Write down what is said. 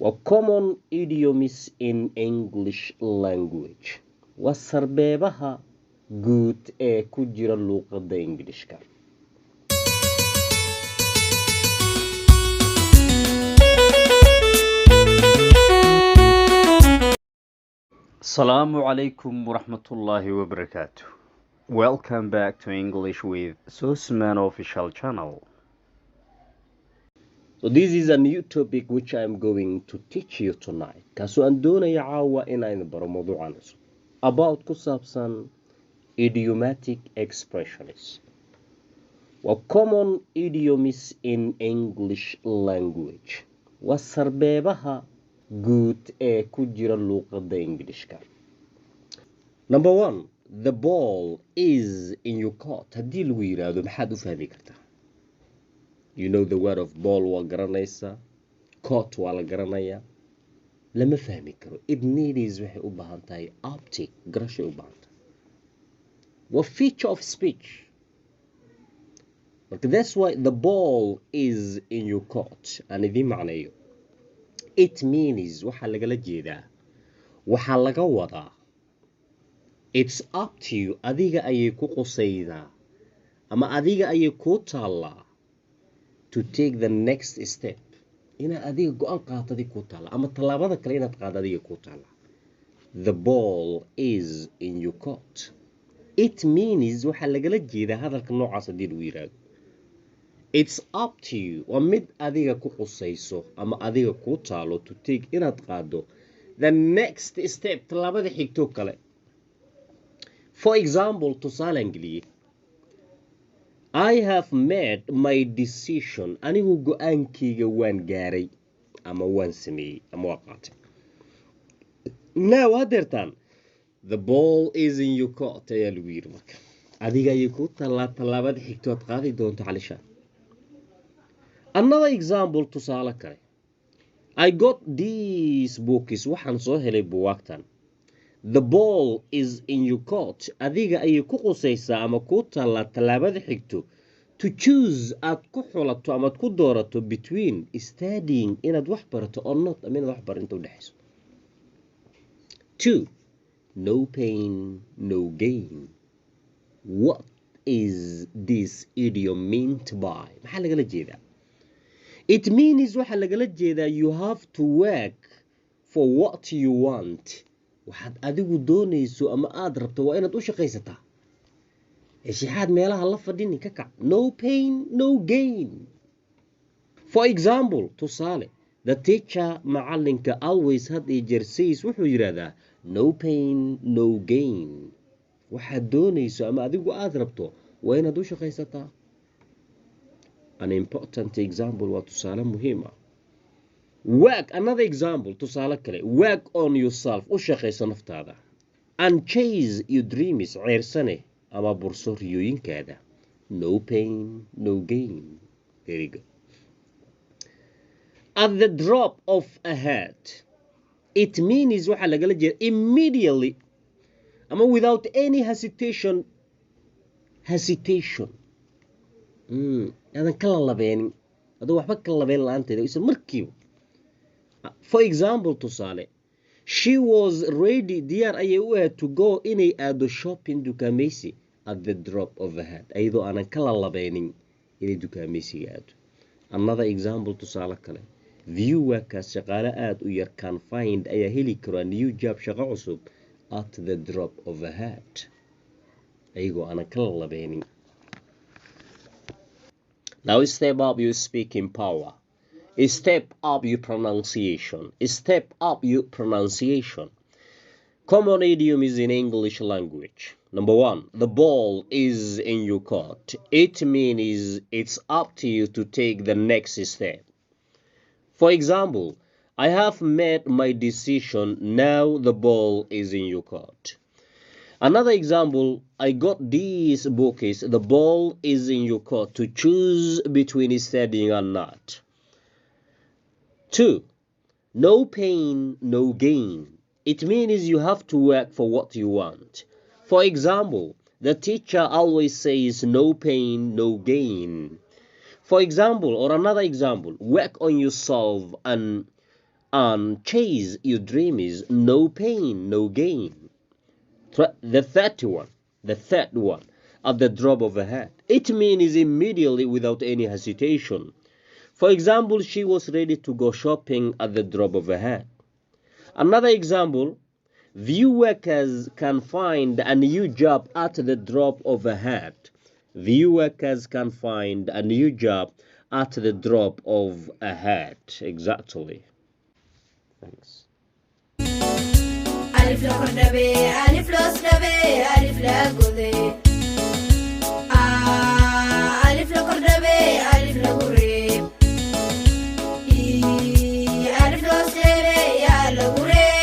waa common idioms in English language. waa sarbeebaha guud ee ku jira luqadda Ingiriiska. Assalamu alaikum warahmatullahi wabarakatuh. Welcome back to English with Susman official channel. So this is a new topic which I'm going to teach you tonight. Kaasoo aan doonaya caawa inaan baro mawduucan cusub about ku saabsan idiomatic expressions. waa common idioms in English language. waa sarbeebaha guud ee ku jira luqadda Ingiriiska. Number 1, the ball is in your court. haddii lagu yiraahdo maxaad u fahmi kartaa? You know the word of ball waa garanaysaa, court waa la garanayaa. lama fahmi karo. It needs waxay u baahan tahay optic, garashay u baahan tahay. waa feature of speech. Marka that's why the ball is in your court. aan idiin macneeyo. It means waxaa lagala jeedaa, waxaa laga wadaa, it's up to you. adiga ayay ku qusaydaa ama adiga ayay ku taallaa to take the next step. inaad adiga go-aan qaatadi ku taalla ama tallaabada kale inaad qaad adiga ku taalla. The ball is in your court. It means waxaa lagala jeedaa hadalka noocaas haddii lagu yiraahdo. It's up to you. waa mid adiga ku qusayso ama adiga ku taalo to take inaad qaado the next step, tallaabada xigto kale. For example, tusaale angeliye, I have made my decision. anigu go-aankayga waan gaaray ama waan sameeyey ama waa qaatay. Now hadeertaan the ball is in your court ayaa lagu yiri. marka adiga ayay ku taallaa tallaabada xigto aad qaadi doonto calishaan. Another example, tusaale kale, I got these books. waxaan soo helay buugaagtan. The ball is in your court. adiga ayay ku qusaysaa ama ku taallaa tallaabada xigto to choose. aad ku xulato ama aad ku doorato between studying inaad wax barato or not ama inaad wax barinta u dhexayso. 2, no pain no gain. What is this idiom meant by? maxaa lagala jeedaa? It means waxaa lagala jeedaa you have to work for what you want. waxaad adigu doonayso ama aad rabto waa inaad u shaqaysataa. heshiixaad meelaha la fadhini ka kac. No pain no gain. For example, tusaale, the teacher macalinka always had iyo jeer says wuxuu yiraahdaa no pain no gain. waxaad doonayso ama adigu aad rabto waa inaad u shaqaysataa. An important example waa tusaale muhiim ah. Work, another example, tusaale kale, work on yourself. u shaqayso naftaada. And chase your dreams. ceersane ama burso riyooyinkaada. No pain no gain. Very good. At the drop of a hat. It means waxaa lagala jeeda immediately ama without any hesitation. aadan ka lalabeenin, adoo waxba ka labeen la-aanteeda isa markiiba. For example, tusaale, she was ready, diyaar ayay u ahayd to go inay aado shopping dukaamaysi at the drop of a hat. ayadoo aanan ka lalabeenin inay dukaamaysiga aado. Another example, tusaale kale, viewerkaas shaqaale aad u yar can find ayaa heli karo a new job, shaqo cusub at the drop of a hat. ayagoo aanan ka lalabeenin. Now step up your speaking power. Step up your pronunciation. Step up your pronunciation. Common idioms in English language. Number 1, the ball is in your court. It means it's up to you to take the next step. For example, I have made my decision. Now the ball is in your court. Another example, I got these books. The ball is in your court to choose between studying and not. 2, no pain no gain. It means you have to work for what you want. For example, the teacher always says no pain no gain. For example, or another example, work on yourself and and chase your dreams. No pain, no gain. The third one, at the drop of a hat. It means immediately without any hesitation. For example, she was ready to go shopping at the drop of a hat. Another example, few workers can find a new job at the drop of a hat. Few workers can find a new job at the drop of a hat. Exactly. Thanks. ألف لو كنا بي ألف لو سنبي